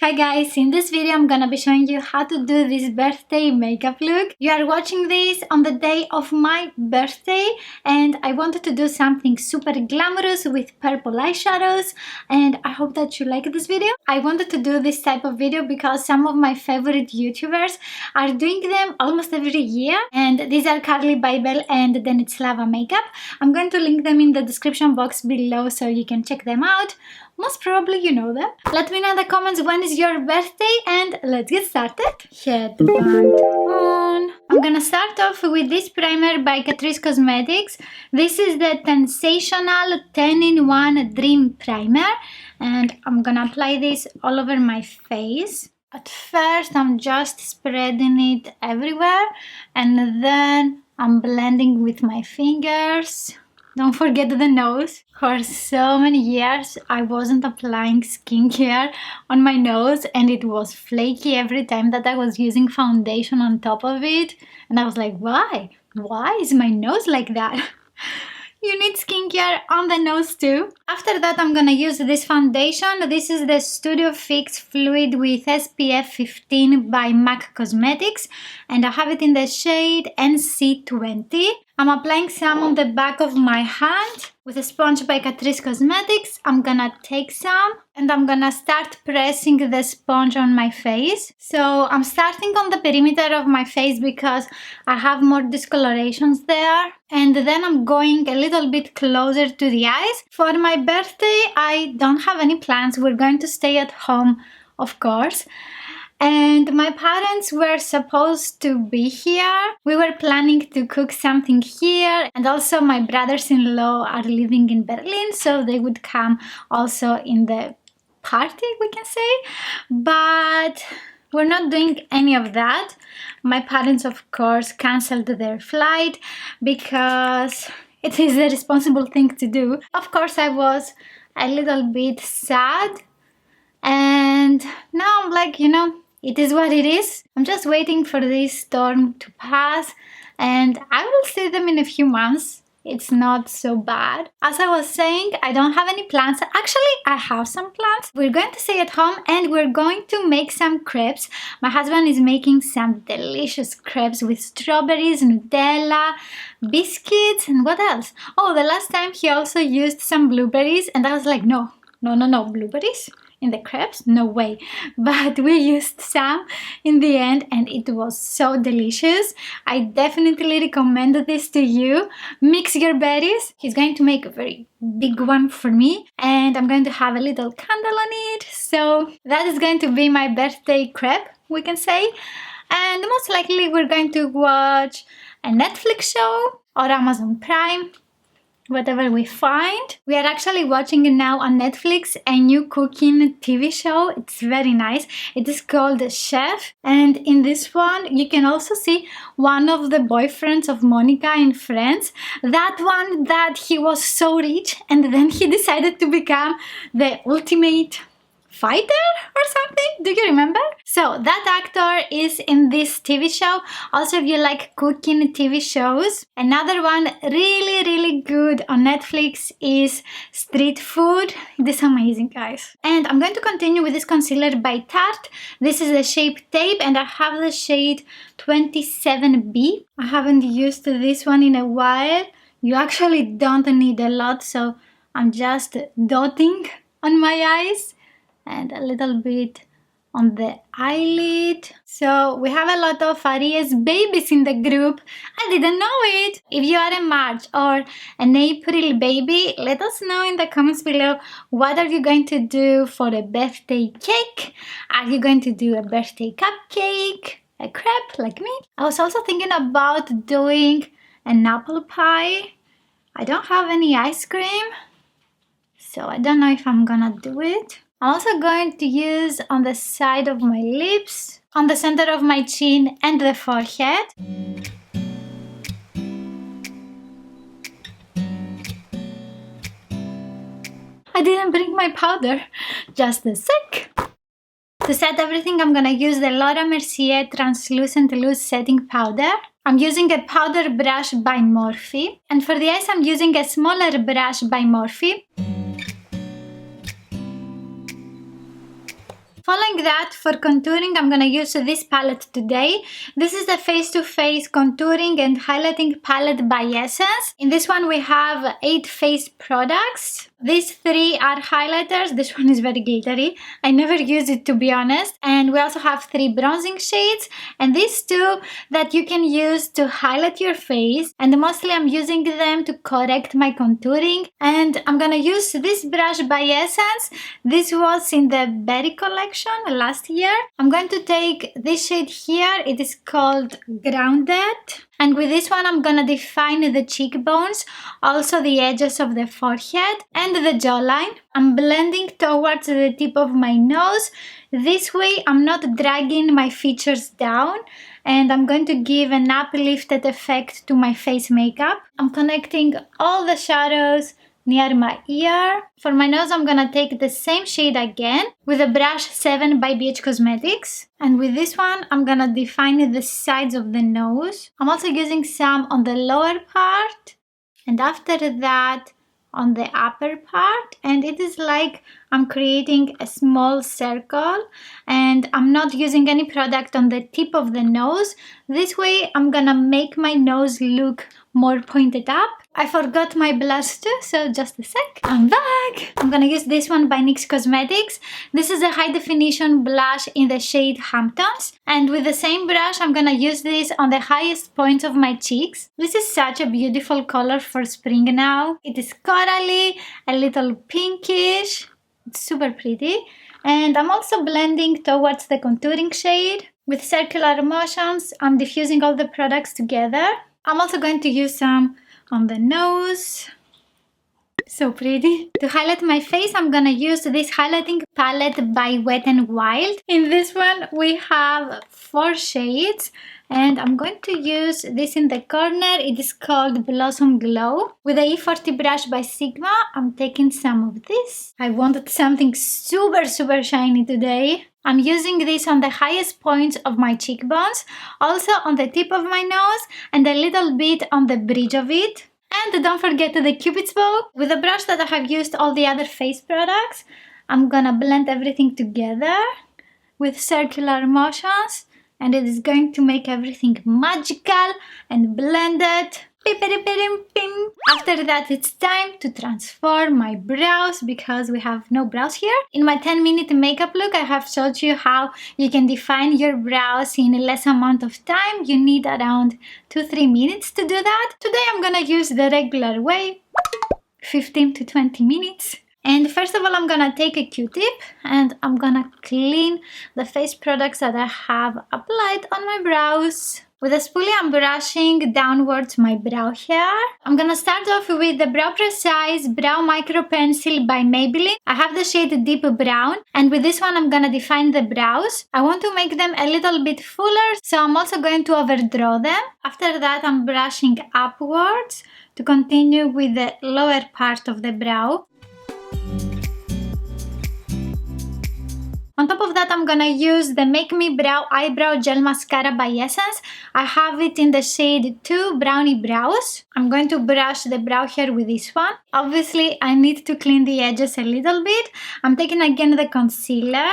Hi guys, in this video I'm gonna be showing you how to do this birthday makeup look. You are watching this on the day of my birthday and I wanted to do something super glamorous with purple eyeshadows and I hope that you like this video. I wanted to do this type of video because some of my favorite YouTubers are doing them almost every year, and these are Carly Bible and then it's Lava Makeup. I'm going to link them in the description box below so you can check them out. Most probably you know them. Let me know in the comments when is your birthday and let's get started. Headband on. I'm gonna start off with this primer by Catrice Cosmetics. This is the Tensational 10-in-1 Dream Primer and I'm gonna apply this all over my face. At first I'm just spreading it everywhere and then I'm blending with my fingers. Don't forget the nose. For so many years I wasn't applying skincare on my nose and it was flaky every time that I was using foundation on top of it. And I was like, why? Why is my nose like that? You need skincare on the nose too. After that I'm gonna use this foundation. This is the Studio Fix Fluid with SPF 15 by MAC Cosmetics and I have it in the shade NC20. I'm applying some on the back of my hand with a sponge by Catrice Cosmetics. I'm gonna take some and I'm gonna start pressing the sponge on my face. So I'm starting on the perimeter of my face because I have more discolorations there. And then I'm going a little bit closer to the eyes. For my birthday, I don't have any plans. We're going to stay at home, of course. And my parents were supposed to be here. We were planning to cook something here, and also my brothers-in-law are living in Berlin, so they would come also in the party, we can say. But we're not doing any of that. My parents, of course, cancelled their flight because it is the responsible thing to do. Of course, I was a little bit sad, and now I'm like, it is what it is. I'm just waiting for this storm to pass and I will see them in a few months. It's not so bad. As I was saying, I don't have any plans. Actually, I have some plans. We're going to stay at home and we're going to make some crepes. My husband is making some delicious crepes with strawberries, Nutella, biscuits, and what else? Oh, the last time he also used some blueberries and I was like, no, blueberries in the crepes? No way. But we used some in the end and it was so delicious. I definitely recommend this to you. Mix your berries. He's going to make a very big one for me and I'm going to have a little candle on it. So that is going to be my birthday crepe, we can say. And most likely we're going to watch a Netflix show or Amazon Prime. Whatever we find. We are actually watching now on Netflix a new cooking TV show. It's very nice. It is called Chef. And in this one, you can also see one of the boyfriends of Monica in Friends. That one that he was so rich and then he decided to become the ultimate fighter or something. Do you remember? So that actor is in this TV show. Also, if you like cooking TV shows, another one really good on Netflix is Street Food. It is amazing, guys. And I'm going to continue with this concealer by Tarte. This is the Shape Tape and I have the shade 27B. I haven't used this one in a while. You actually don't need a lot, so I'm just dotting on my eyes and a little bit on the eyelid. So we have a lot of Aries babies in the group. I didn't know it. If you are a March or an April baby, let us know in the comments below. What are you going to do for a birthday cake? Are you going to do a birthday cupcake? A crepe like me? I was also thinking about doing an apple pie. I don't have any ice cream, so I don't know if I'm gonna do it. I'm also going to use on the side of my lips, on the center of my chin and the forehead. I didn't bring my powder, just a sec. To set everything, I'm gonna use the Laura Mercier Translucent Loose Setting Powder. I'm using a powder brush by Morphe. And for the eyes, I'm using a smaller brush by Morphe. Following that, for contouring, I'm gonna use this palette today. This is the Face to Face Contouring and Highlighting Palette by Essence. In this one, we have 8 face products. These 3 are highlighters. This one is very glittery. I never use it, to be honest. And we also have 3 bronzing shades, and these 2 that you can use to highlight your face. And mostly I'm using them to correct my contouring. And I'm gonna use this brush by Essence. This was in the Berry collection last year. I'm going to take this shade here. It is called Grounded. And with this one, I'm gonna define the cheekbones, also the edges of the forehead and the jawline. I'm blending towards the tip of my nose. This way, I'm not dragging my features down, and I'm going to give an uplifted effect to my face makeup. I'm connecting all the shadows near my ear. For my nose, I'm gonna take the same shade again with the brush 7 by BH Cosmetics. And with this one, I'm gonna define the sides of the nose. I'm also using some on the lower part, and after that on the upper part. And it is like I'm creating a small circle, and I'm not using any product on the tip of the nose. This way, I'm gonna make my nose look more pointed up. I forgot my blush too, so just a sec. I'm back! I'm gonna use this one by NYX Cosmetics. This is a high definition blush in the shade Hamptons. And with the same brush, I'm gonna use this on the highest points of my cheeks. This is such a beautiful color for spring now. It is corally, a little pinkish. It's super pretty. And I'm also blending towards the contouring shade. With circular motions, I'm diffusing all the products together. I'm also going to use some on the nose. So pretty. To highlight my face, I'm gonna use this highlighting palette by Wet n Wild. In this one, we have 4 shades, and I'm going to use this in the corner. It is called Blossom Glow. With the E40 brush by Sigma, I'm taking some of this. I wanted something super shiny today. I'm using this on the highest points of my cheekbones, also on the tip of my nose, and a little bit on the bridge of it. And don't forget the Cupid's bow. With the brush that I have used all the other face products, I'm gonna blend everything together with circular motions, and it is going to make everything magical and blended. After that, it's time to transform my brows because we have no brows here. In my 10-minute makeup look, I have showed you how you can define your brows in a less amount of time. You need around 2-3 minutes to do that. Today I'm gonna use the regular way, 15 to 20 minutes. And first of all, I'm gonna take a Q-tip and I'm gonna clean the face products that I have applied on my brows. With a spoolie, I'm brushing downwards my brow hair. I'm gonna start off with the Brow Precise Brow Micro Pencil by Maybelline. I have the shade Deep Brown, and with this one, I'm gonna define the brows. I want to make them a little bit fuller, so I'm also going to overdraw them. After that, I'm brushing upwards to continue with the lower part of the brow. On top of that, I'm gonna use the Make Me Brow Eyebrow Gel Mascara by Essence. I have it in the shade 2 Brownie Brows. I'm going to brush the brow hair with this one. Obviously, I need to clean the edges a little bit. I'm taking again the concealer,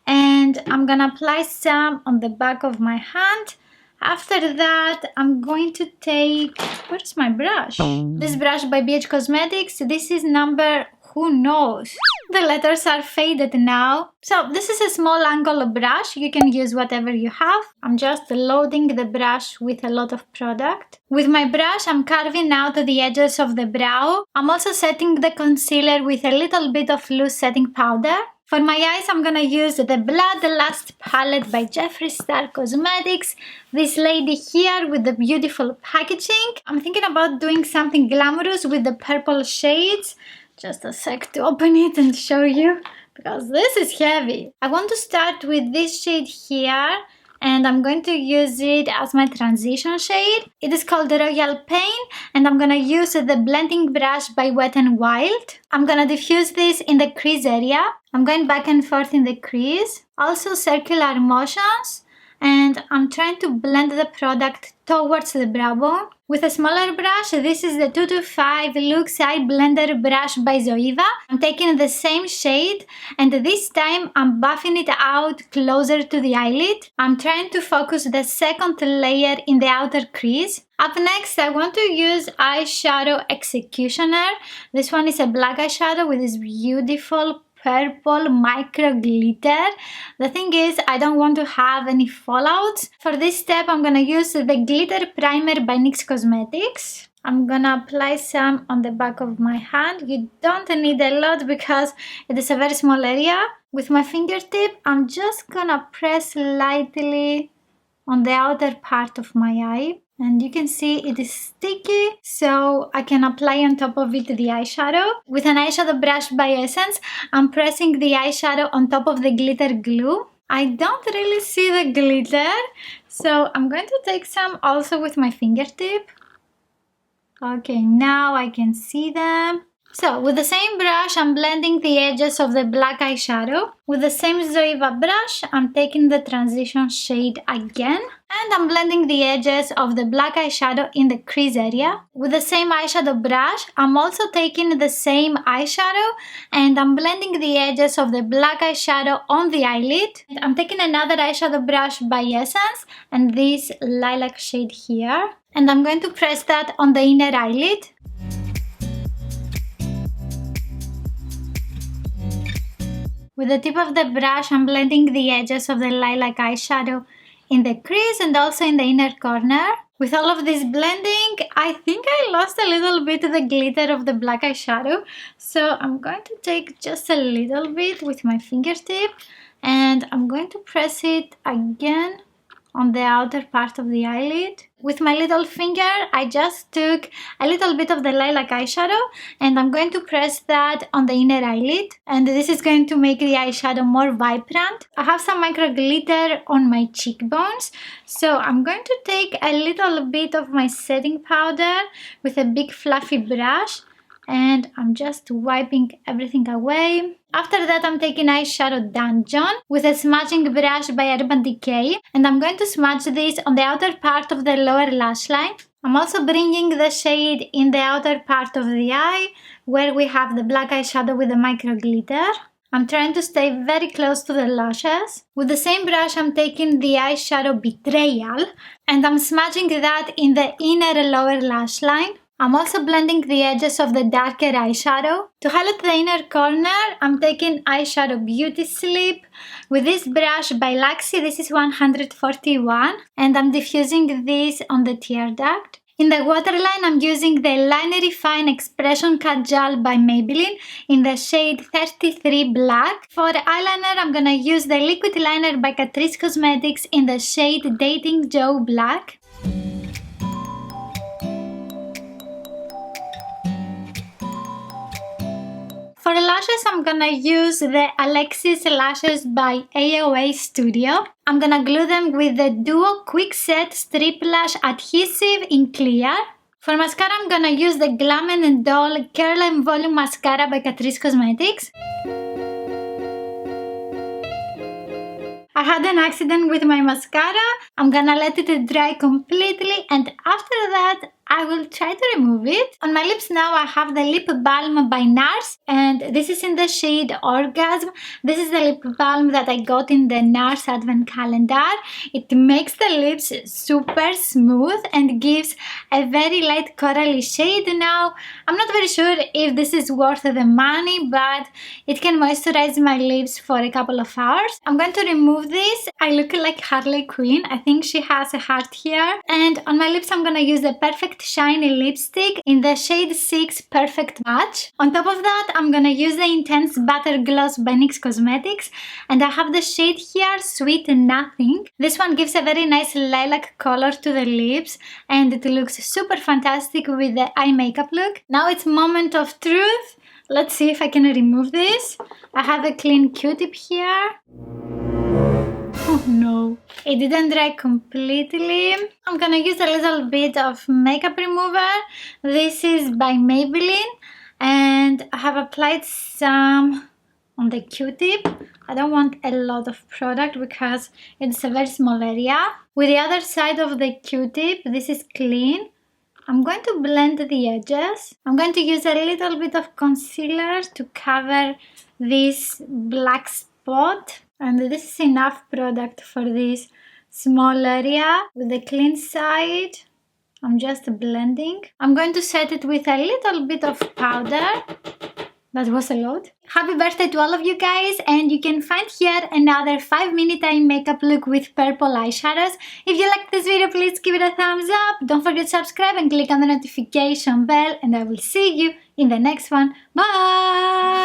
and I'm gonna apply some on the back of my hand. After that, I'm going to take... Where's my brush? This brush by BH Cosmetics. This is number... Who knows? The letters are faded now. So this is a small angle brush. You can use whatever you have. I'm just loading the brush with a lot of product. With my brush, I'm carving out the edges of the brow. I'm also setting the concealer with a little bit of loose setting powder. For my eyes, I'm gonna use the Bloodlust palette by Jeffre Star Cosmetics. This lady here with the beautiful packaging. I'm thinking about doing something glamorous with the purple shades. Just a sec to open it and show you, because this is heavy. I want to start with this shade here, and I'm going to use it as my transition shade. It is called Royal Pain, and I'm gonna use the blending brush by Wet n Wild. I'm gonna diffuse this in the crease area. I'm going back and forth in the crease. Also circular motions. and I'm trying to blend the product towards the brow bone. With a smaller brush, this is the 225 Luxe Eye Blender brush by Zoeva. I'm taking the same shade, and this time I'm buffing it out closer to the eyelid. I'm trying to focus the second layer in the outer crease. Up next, I want to use Eyeshadow Executioner. This one is a black eyeshadow with this beautiful purple micro glitter. The thing is, I don't want to have any fallouts. For this step, I'm gonna use the glitter primer by NYX Cosmetics. I'm gonna apply some on the back of my hand. You don't need a lot because it is a very small area. With my fingertip, I'm just gonna press lightly on the outer part of my eye. And you can see it is sticky, so I can apply on top of it the eyeshadow. With an eyeshadow brush by Essence, I'm pressing the eyeshadow on top of the glitter glue. I don't really see the glitter, so I'm going to take some also with my fingertip. Okay, now I can see them. So, with the same brush, I'm blending the edges of the black eyeshadow. With the same Zoeva brush, I'm taking the transition shade again. And I'm blending the edges of the black eyeshadow in the crease area. With the same eyeshadow brush, I'm also taking the same eyeshadow and I'm blending the edges of the black eyeshadow on the eyelid. I'm taking another eyeshadow brush by Essence and this lilac shade here. And I'm going to press that on the inner eyelid. With the tip of the brush, I'm blending the edges of the lilac eyeshadow in the crease and also in the inner corner. With all of this blending, I think I lost a little bit of the glitter of the black eyeshadow. So I'm going to take just a little bit with my fingertip and I'm going to press it again on the outer part of the eyelid. With my little finger, I just took a little bit of the lilac eyeshadow and I'm going to press that on the inner eyelid. And this is going to make the eyeshadow more vibrant. I have some micro glitter on my cheekbones, so I'm going to take a little bit of my setting powder with a big fluffy brush and I'm just wiping everything away. After that, I'm taking Eyeshadow Dungeon with a smudging brush by Urban Decay and I'm going to smudge this on the outer part of the lower lash line. I'm also bringing the shade in the outer part of the eye where we have the black eyeshadow with the micro glitter. I'm trying to stay very close to the lashes. With the same brush, I'm taking the eyeshadow Betrayal and I'm smudging that in the inner lower lash line. I'm also blending the edges of the darker eyeshadow. To highlight the inner corner, I'm taking Eyeshadow Beauty Sleep with this brush by Luxie. This is 141 and I'm diffusing this on the tear duct. In the waterline, I'm using the Liner Refine Expression Kajal by Maybelline in the shade 33 Black. For eyeliner, I'm gonna use the Liquid Liner by Catrice Cosmetics in the shade Dating Joe Black. For lashes, I'm gonna use the Alexis Lashes by AOA Studio. I'm gonna glue them with the Duo Quick Set Strip Lash Adhesive in clear. For mascara, I'm gonna use the Glam & Doll Curl and Volume Mascara by Catrice Cosmetics. I had an accident with my mascara. I'm gonna let it dry completely and after that, I will try to remove it. On my lips now I have the lip balm by NARS and this is in the shade Orgasm. This is the lip balm that I got in the NARS Advent Calendar. It makes the lips super smooth and gives a very light corally shade. Now, I'm not very sure if this is worth the money, but it can moisturize my lips for a couple of hours. I'm going to remove this. I look like Harley Quinn. I think she has a heart here. And on my lips I'm gonna use the Perfect Shiny Lipstick in the shade 6 Perfect Match. On top of that, I'm gonna use the Intense Butter Gloss by NYX Cosmetics and I have the shade here Sweet Nothing. This one gives a very nice lilac color to the lips and it looks super fantastic with the eye makeup look. Now it's moment of truth. Let's see if I can remove this. I have a clean Q-tip here. Oh no, it didn't dry completely. I'm gonna use a little bit of makeup remover. This is by Maybelline and I have applied some on the Q-tip. I don't want a lot of product because it's a very small area. With the other side of the Q-tip, this is clean. I'm going to blend the edges. I'm going to use a little bit of concealer to cover this black spot. And this is enough product for this small area. With the clean side, I'm just blending. I'm going to set it with a little bit of powder. That was a lot. Happy birthday to all of you guys, and you can find here another 5-minute eye makeup look with purple eyeshadows. If you like this video, please give it a thumbs up. Don't forget to subscribe and click on the notification bell, and I will see you in the next one. Bye!